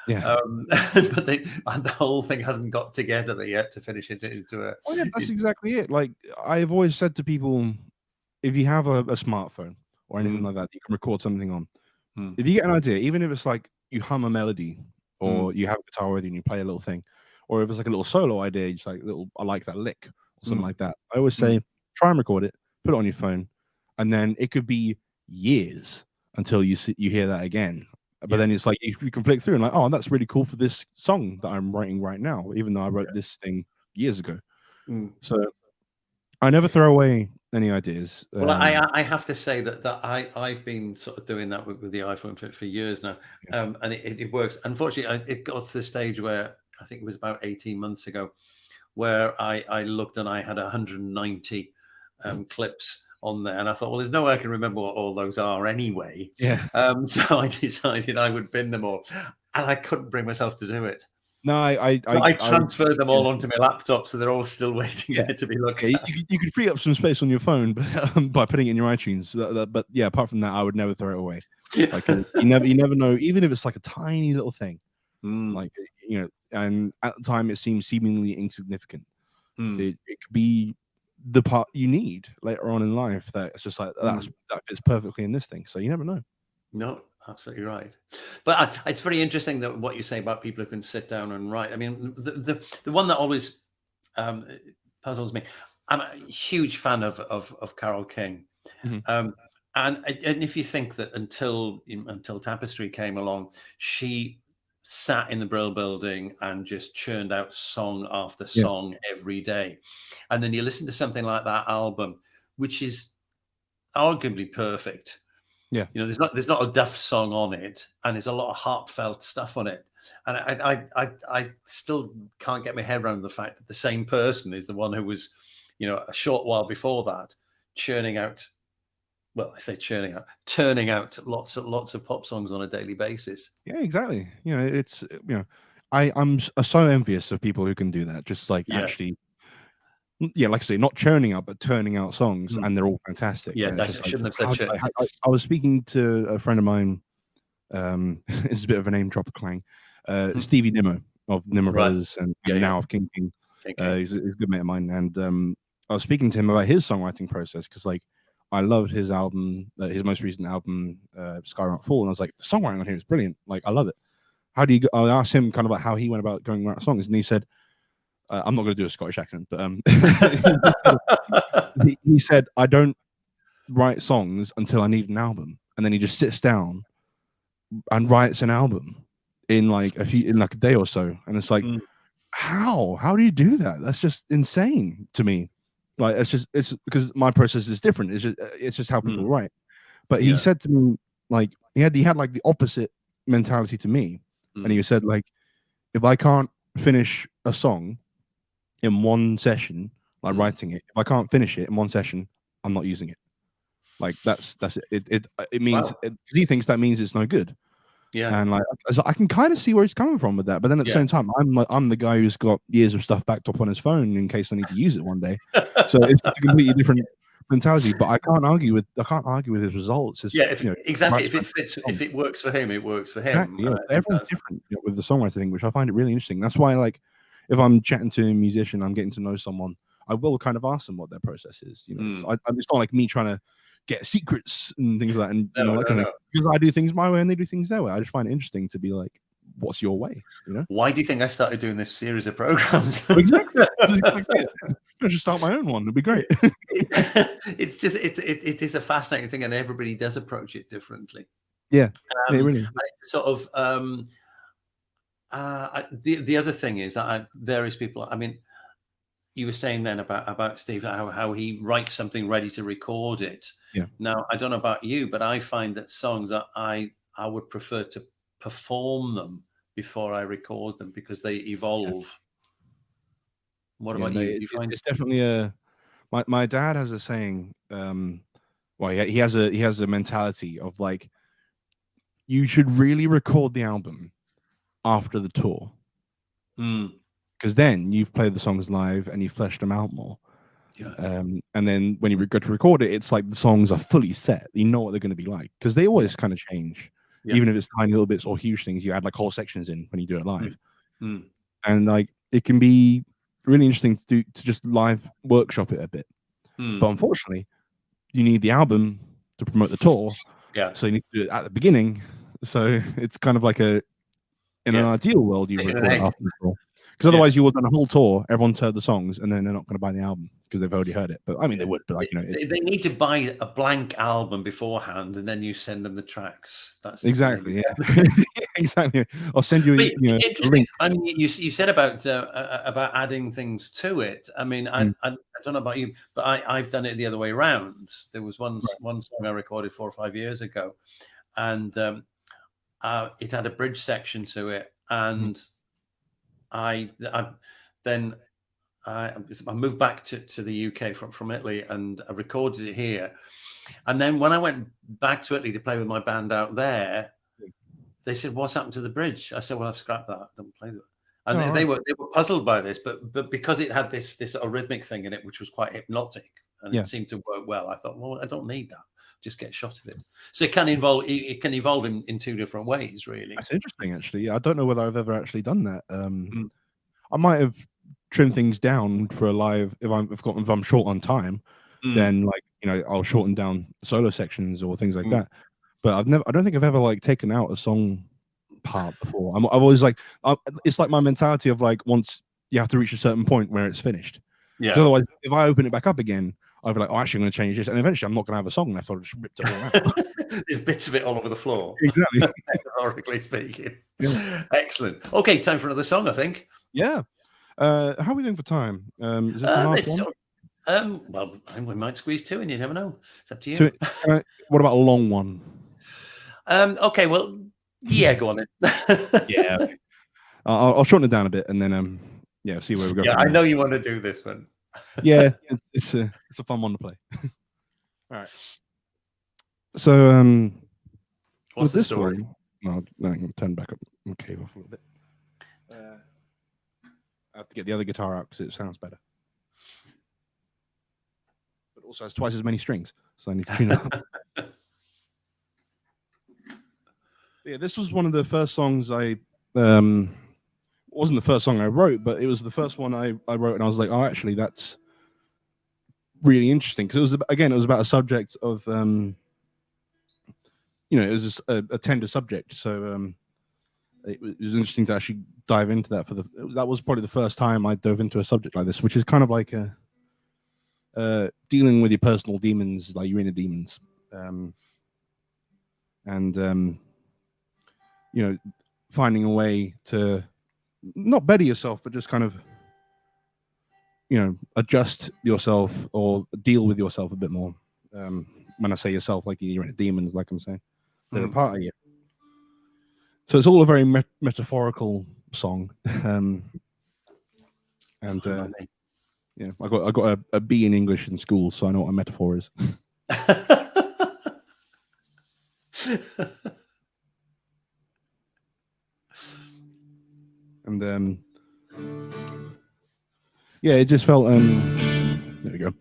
But the whole thing hasn't got together yet to finish it into a. Oh yeah, that's exactly it. Like I've always said to people, if you have a smartphone or anything like that, you can record something on. If you get an idea, even if it's like you hum a melody, or you have a guitar with you and you play a little thing, or if it's like a little solo idea, just like I like that lick or something like that. I always say, try and record it, put it on your phone, and then it could be years until you hear that again. But then it's like you can flick through and like, oh, that's really cool for this song that I'm writing right now, even though I wrote this thing years ago. So I never throw away any ideas. Well, I have to say that I've been sort of doing that with the iPhone for years now, and it works. Unfortunately, it got to the stage where I think it was about 18 months ago, where I looked and I had 190 clips on there, and I thought, well, there's no way I can remember what all those are anyway. So I decided I would bin them all, and I couldn't bring myself to do it. No, I transferred them all onto my laptop, so they're all still waiting there to be looked at. You could free up some space on your phone by putting it in your iTunes. But yeah, apart from that, I would never throw it away. Like you never know, even if it's like a tiny little thing. Like, you know, and at the time it seems seemingly insignificant. It could be the part you need later on in life that it's just like that fits perfectly in this thing. So you never know. No, absolutely right. But it's very interesting that what you say about people who can sit down and write. I mean, the one that always puzzles me. I'm a huge fan of Carole King, and if you think that until Tapestry came along, she sat in the Brill Building and just churned out song after song every day, and then you listen to something like that album, which is arguably perfect. Yeah, you know, there's not a Duff song on it, and there's a lot of heartfelt stuff on it, and I still can't get my head around the fact that the same person is the one who was, you know, a short while before that, churning out well, I say turning out lots of pop songs on a daily basis. Yeah, exactly. You know, it's I'm so envious of people who can do that. Just like Yeah. actually, yeah, like I say, not churning out, but turning out songs, Mm. and they're all fantastic. Yeah, And I it's just like, shouldn't have said churning. I was speaking to a friend of mine. It's a bit of a name drop clang. Stevie Nimmo of Nimmo Right. Brothers, and Yeah, now of King King. okay. He's a good mate of mine, and I was speaking to him about his songwriting process because, like, I loved his album, his most recent album, Skyrock Fall, and I was like, the songwriting on here is brilliant. Like, I love it. How do you? I asked him kind of like how he went about going write songs, and he said, "I'm not going to do a Scottish accent, but he said I don't write songs until I need an album, and then he just sits down and writes an album in like a day or so, and it's like, Mm. how do you do that? That's just insane to me. Like, it's because my process is different. It's just how people write. But he Yeah. said to me, like, he had like the opposite mentality to me, and he said, like, if I can't finish a song in one session, like writing it, if I can't finish it in one session, I'm not using it. Like, that's it. It means Wow. he thinks that means it's no good. Yeah. And like, so I can kind of see where he's coming from with that, but then at the same time, I'm the guy who's got years of stuff backed up on his phone in case I need to use it one day. So it's a completely different mentality. But I can't argue with his results. Yeah, exactly. If it works for him, it works for him. Exactly, yeah. Everyone's different, with the songwriting thing, which I find it really interesting. That's why, like, if I'm chatting to a musician, I'm getting to know someone, I will kind of ask them what their process is. You know, it's not like me trying to get secrets and things like that, and because I do things my way and they do things their way. I just find it interesting to be like, what's your way? You know, why do you think I started doing this series of programs? Exactly. I should start my own one. It'd be great. It's just it is a fascinating thing, and everybody does approach it differently. Yeah, really. Sort of the other thing is that various people. I mean, you were saying then about Steve, how he writes something ready to record it. Yeah. Now, I don't know about you, but I find that songs that I would prefer to perform them before I record them because they evolve. What about you? Do you find it's definitely my dad has a saying. Well, he has a mentality of like, you should really record the album after the tour. Because then you've played the songs live and you've fleshed them out more. Yeah. And then when you go to record it, it's like the songs are fully set. You know what they're going to be like, because they always kind of change. Yeah. Even if it's tiny little bits or huge things, you add like whole sections in when you do it live. And like, it can be really interesting to just live workshop it a bit. But unfortunately, you need the album to promote the tour. Yeah. So you need to do it at the beginning. So it's kind of like in an ideal world, you record it after the tour. Because otherwise, you would have done a whole tour, everyone's heard the songs, and then they're not going to buy the album because they've already heard it. But I mean, they would. But like, they need to buy a blank album beforehand, and then you send them the tracks. That's exactly, yeah, exactly. I'll send you, a link. I mean, you said about adding things to it. I mean, I don't know about you, but I've done it the other way around. There was one song I recorded 4 or 5 years ago, and it had a bridge section to it, and I moved back to the UK from Italy, and I recorded it here. And then when I went back to Italy to play with my band out there, they said, "What's happened to the bridge?" I said, "Well, I've scrapped that. I don't play that." And they were puzzled by this, but because it had this rhythmic thing in it, which was quite hypnotic, and it seemed to work well, I thought, well, I don't need that. Just get a shot of it. So it can evolve in two different ways, really. That's interesting, actually. I don't know whether I've ever actually done that. I might have trimmed things down for a live if I'm short on time. Then, like, I'll shorten down solo sections or things like that. But I don't think I've ever like taken out a song part before. I've always like, it's like my mentality of like, once you have to reach a certain point where it's finished. Yeah. Otherwise, if I open it back up again, I'll be like, oh, actually, I'm going to change this, and eventually, I'm not going to have a song left. I'll just rip it all out. There's bits of it all over the floor. Exactly. Metaphorically speaking. Yeah. Excellent. Okay, time for another song, I think. Yeah. How are we doing for time? Is this the last one? Well, we might squeeze 2 in. You never know. It's up to you. What about a long one? Okay. Well, yeah. Go on then. Yeah. Okay. I'll shorten it down a bit, and then see where we go. Yeah, I know you want to do this one. Yeah, it's a fun one to play. All right. So What's with the this story? one, no, I'm going to turn back up my cave off a little bit. I have to get the other guitar out because it sounds better. But also has twice as many strings, so I need to tune it up. Yeah, this was one of the first songs I wasn't the first song I wrote, but it was the first one I wrote, and I was like, oh, actually, that's really interesting, because it was about a subject of it was a tender subject, so it was interesting to actually dive into that. That was probably the first time I dove into a subject like this, which is kind of like dealing with your personal demons, like your inner demons, and finding a way to not better yourself, but just kind of adjust yourself or deal with yourself a bit more. When I say yourself, like your inner demons, like I'm saying, they're a part of you. So it's all a very metaphorical song, and yeah, I got a B in English in school, so I know what a metaphor is. And yeah, it just felt there we go.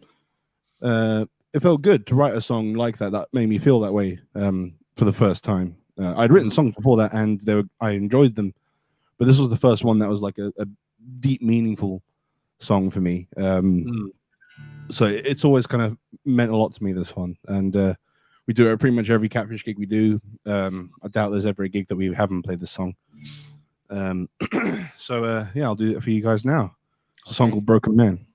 It felt good to write a song like that. That made me feel that way for the first time. I'd written songs before that, and I enjoyed them, but this was the first one that was like a deep, meaningful song for me. So it's always kind of meant a lot to me, this one, and we do it at pretty much every Catfish gig we do. I doubt there's ever a gig that we haven't played this song. So yeah, I'll do it for you guys now. It's a song called Broken Man.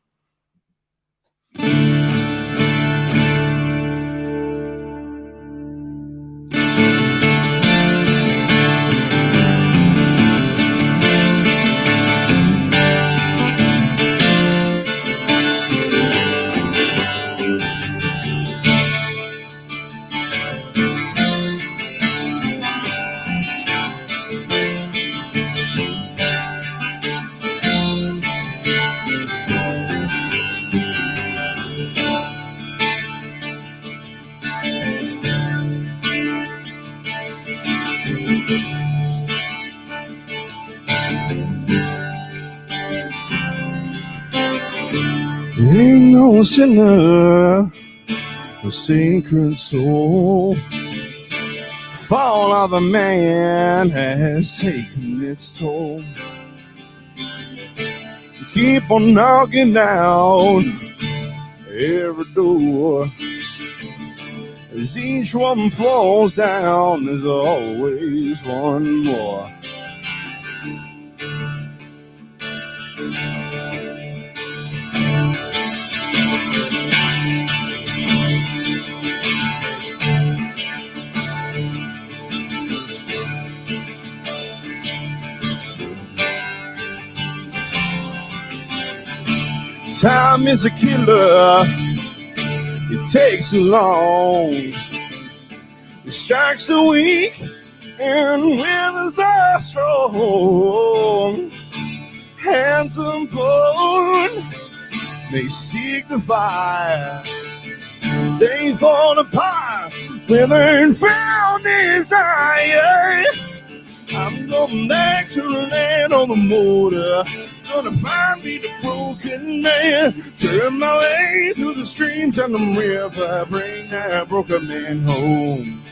Ain't no sinner, no sacred soul. Fall of a man has taken its toll. Keep on knocking down every door. As each one falls down, there's always one more. Time is a killer, it takes too long. It strikes the weak and withers the strong. Hands of bone may seek the fire. They fall apart when they found desire. I'm going back to the land on the motor. Gonna find me the broken man. Turn my way through the streams and the river. Bring that broken man home.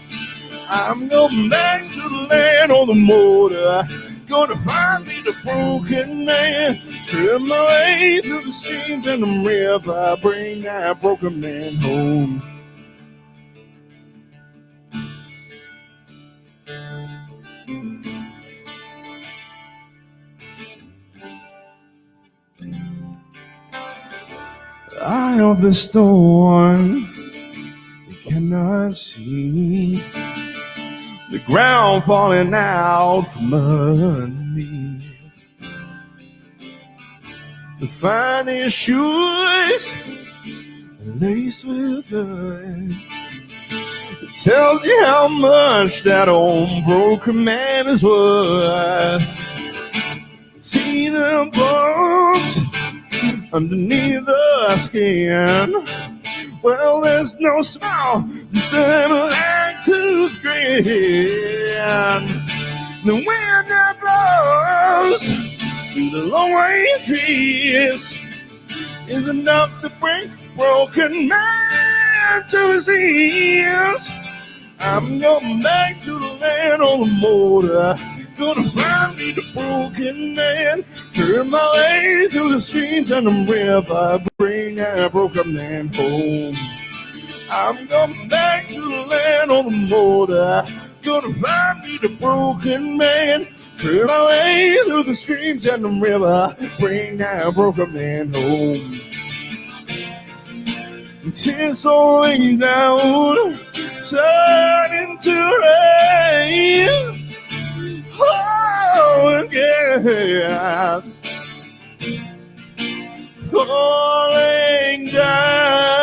I'm going back to the land on the motor. Gonna find me the broken man. Turn my way through the streams and the river. Bring that broken man home. Eye of the storm, you cannot see the ground falling out from underneath. The finest shoes laced with dirt. It tells you how much that old broken man is worth. See the bones underneath the skin. Well, there's no smile, just an back to the ground. The wind that blows through the long range trees is enough to bring broken man to his knees. I'm going back to the land on the border. Gonna find me the broken man. Turn my way through the streams and the river. Bring that broken man home. I'm going back to the land on the border. Gonna find me the broken man. Turn my way through the streams and the river. Bring that broken man home. Tears falling down, turn into rain. Oh, again, falling down.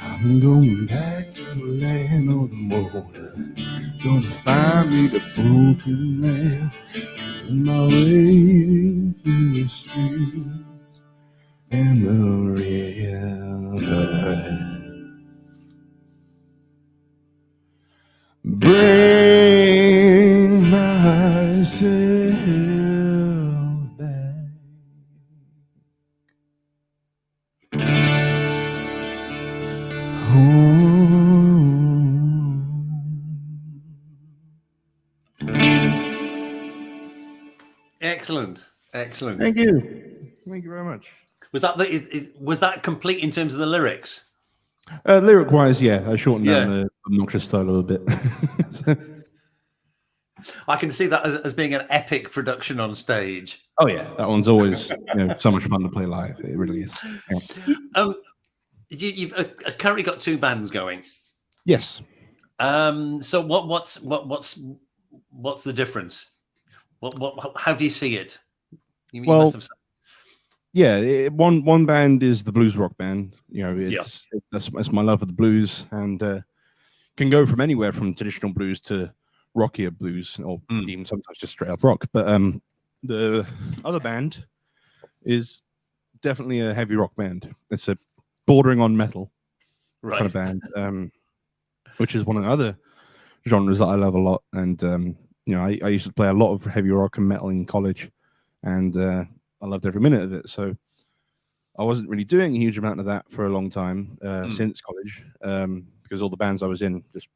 I'm going back to the land of the border. Gonna find me the broken man. Turn my way through the streets and the river. Bring myself back. Home. Excellent. Thank you very much. Was that was that complete in terms of the lyrics? Lyric wise, I shortened down the obnoxious style a little bit. I can see that as being an epic production on stage. Oh yeah, that one's always so much fun to play live. It really is. Yeah. You've currently got 2 bands going. Yes. So what's the difference? How do you see it? You must have. Yeah, one band is the blues rock band. That's my love of the blues, and can go from anywhere from traditional blues to rockier blues, or even sometimes just straight up rock. But the other band is definitely a heavy rock band. It's a bordering on metal kind of band, which is one of the other genres that I love a lot. And I used to play a lot of heavy rock and metal in college, and I loved every minute of it. So I wasn't really doing a huge amount of that for a long time since college, because all the bands I was in just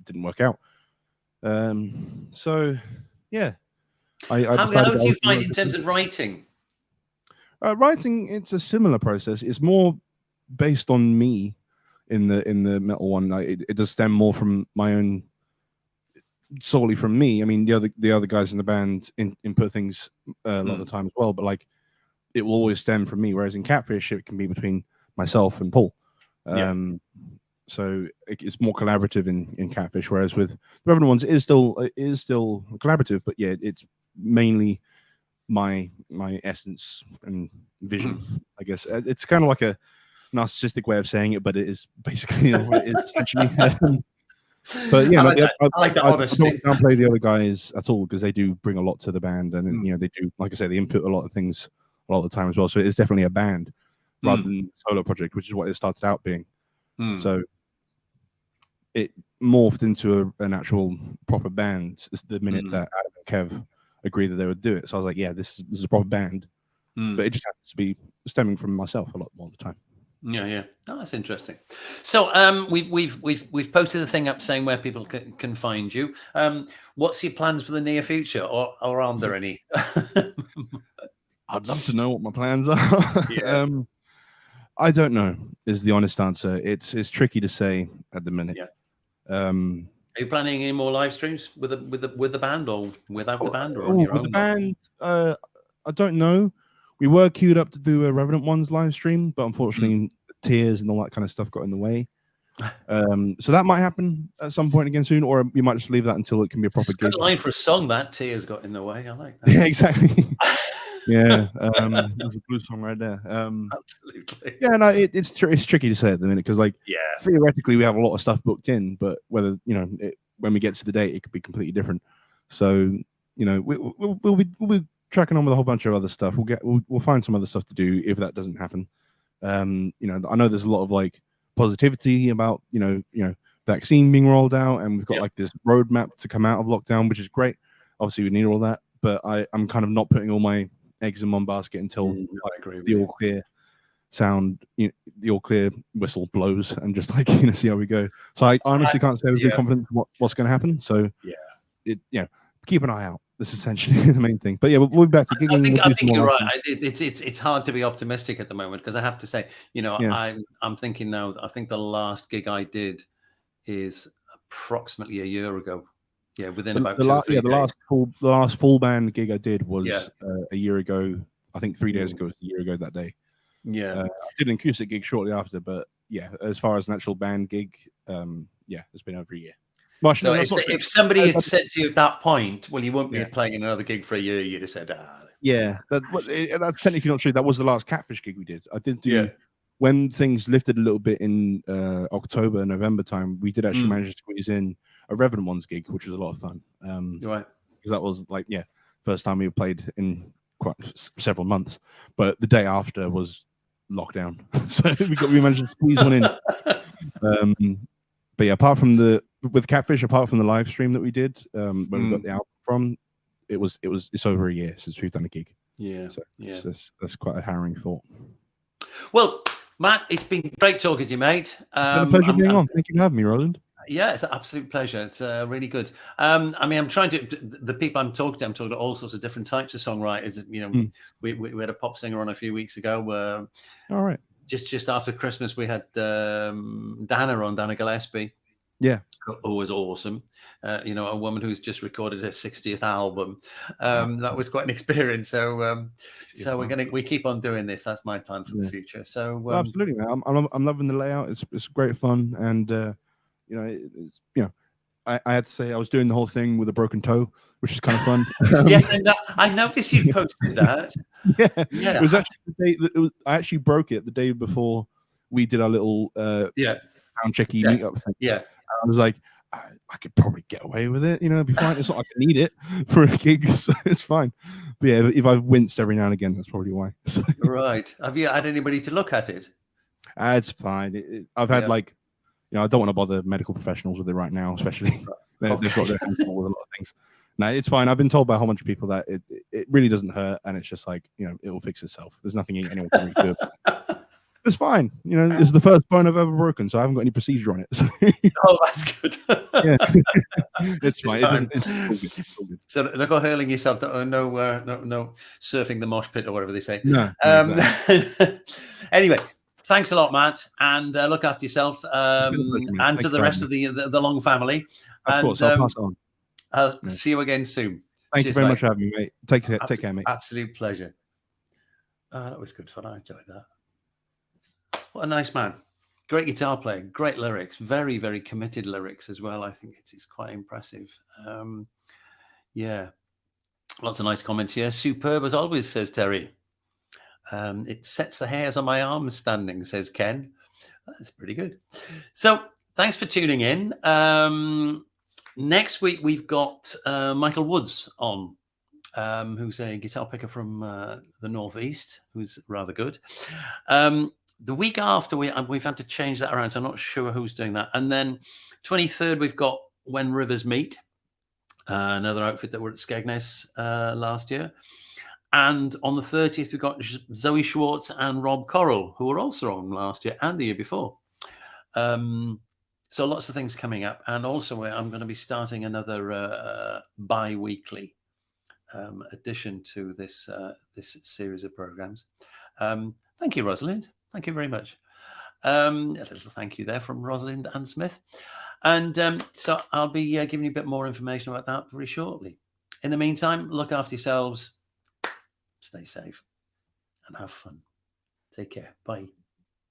didn't work out. So yeah, how do you find it in terms of writing? Writing, it's a similar process. It's more based on me in the metal one. It does stem more from my own, solely from me. I mean, the other guys in the band input things a lot of the time as well, but like it will always stem from me. Whereas in Catfish, it can be between myself and Paul. So it's more collaborative in Catfish. Whereas with the Revenant ones, it is still collaborative, but it's mainly my essence and vision. I guess it's kind of like a narcissistic way of saying it, but it is basically what it is essentially. But yeah, I like that honesty. I don't downplay the other guys at all, because they do bring a lot to the band, and they do, like I say, they input a lot of things a lot of the time as well. So it is definitely a band rather than a solo project, which is what it started out being. So it morphed into an actual proper band the minute that Adam and Kev agreed that they would do it. So I was like, yeah, this is a proper band, but it just happens to be stemming from myself a lot more of the time. Yeah. Oh, that's interesting. So we've posted the thing up saying where people can find you. What's your plans for the near future, or aren't there any? I'd love to know what my plans are. I don't know is the honest answer. It's tricky to say at the minute. Are you planning any more live streams with the band, or without the band, or on your own? With the band, I don't know. We were queued up to do a Revenant Ones live stream, but unfortunately, tears and all that kind of stuff got in the way. So that might happen at some point again soon, or we might just leave that until it can be a proper gig. Good line for a song, that tears got in the way. I like that. Yeah, exactly. There's a blues song right there. Absolutely. Yeah, no, it's tricky to say at the minute, because theoretically we have a lot of stuff booked in, but whether when we get to the date, it could be completely different. So we'll be tracking on with a whole bunch of other stuff. We'll find some other stuff to do if that doesn't happen. I know there's a lot of like positivity about vaccine being rolled out, and we've got like this roadmap to come out of lockdown, which is great. Obviously we need all that, but I'm kind of not putting all my eggs in one basket until the all clear sound, the all clear whistle blows, and just like see how we go. So I honestly can't say with good confidence what's going to happen. So keep an eye out. This is essentially the main thing. But we'll be back to gigging. I think you're right. It's hard to be optimistic at the moment, because I have to say, I'm thinking now. I think the last gig I did is approximately a year ago. Yeah, within about 2 or 3 days. The last full band gig I did was a year ago. I think 3 days ago was a year ago that day. I did an acoustic gig shortly after, but as far as an actual band gig, it's been over a year. Well, so if somebody had said to you at that point, well, you won't be playing another gig for a year, you'd have said, that's technically not true. That was the last Catfish gig we did. I did do when things lifted a little bit in October, November time. We did actually manage to squeeze in a Revenant Ones gig, which was a lot of fun. Because that was like first time we played in quite several months. But the day after was lockdown, so we managed to squeeze one in. But apart from with Catfish, apart from the live stream that we did when we got the album from, it's over a year since we've done a gig. That's quite a harrowing thought. Well, Matt, it's been great talking to you, mate. It's been a pleasure being on. Thank you for having me, Rowland. Yeah, it's an absolute pleasure. It's really good. I mean, I'm trying to, the people I'm talking to all sorts of different types of songwriters. You know, Mm. we had a pop singer on a few weeks ago. All right. Just after Christmas, we had Dana Gillespie. Yeah. Who was awesome. You know, a woman who's just recorded her 60th album. Wow. That was quite an experience. So, Yes, wow. we keep on doing this. That's my plan for the Yeah. future. So, Well, absolutely, man. I'm loving the layout. It's great fun, and you know, I had to say I was doing the whole thing with a broken toe, which is kind of fun. yes, I noticed you posted that. Yeah, Yeah, it was actually the day that I actually broke it the day before we did our little yeah, sound checky yeah, meetup thing. yeah. I was like, I could probably get away with it, you know, it'd be fine. It's not like I need it for a gig, so it's fine. But yeah, if I've winced every now and again, that's probably why. So, Right. Have you had anybody to look at it? it's fine. I've had like, you know, I don't want to bother medical professionals with it right now, especially they've got their hands full with a lot of things. No, it's fine. I've been told by a whole bunch of people that it really doesn't hurt, and it's just like, you know, it will fix itself. There's nothing anyone can really do. It's fine. You know, this is the first bone I've ever broken, so I haven't got any procedure on it. So. Oh, that's good. Yeah, it's fine. It's all good. It's all good. So don't go hurling yourself. No surfing the mosh pit or whatever they say. No. Exactly. Anyway, thanks a lot, Matt, and look after yourself, and to the rest of the Long family. Of course, I'll pass it on. I'll see you again soon. Thank you very much for having me, mate. Take care, mate. Absolute pleasure. That was good fun. I enjoyed that. What a nice man. Great guitar player, great lyrics, very, very committed lyrics as well. I think it's quite impressive. Yeah, lots of nice comments here. Superb as always, says Terry. It sets the hairs on my arms standing, says Ken. That's pretty good. So thanks for tuning in. Next week, we've got Michael Woods on, who's a guitar picker from the Northeast, who's rather good. The week after, we've had to change that around, so I'm not sure who's doing that. And then 23rd, we've got When Rivers Meet, another outfit that were at Skegness last year. And on the 30th, we've got Zoe Schwartz and Rob Correll, who were also on last year and the year before. So lots of things coming up. And also, I'm going to be starting another bi-weekly addition to this series of programs. Thank you, Rosalind. Thank you very much. A little thank you there from Rosalind and Smith. And so I'll be giving you a bit more information about that very shortly. In the meantime, look after yourselves, stay safe, and have fun. Take care. Bye.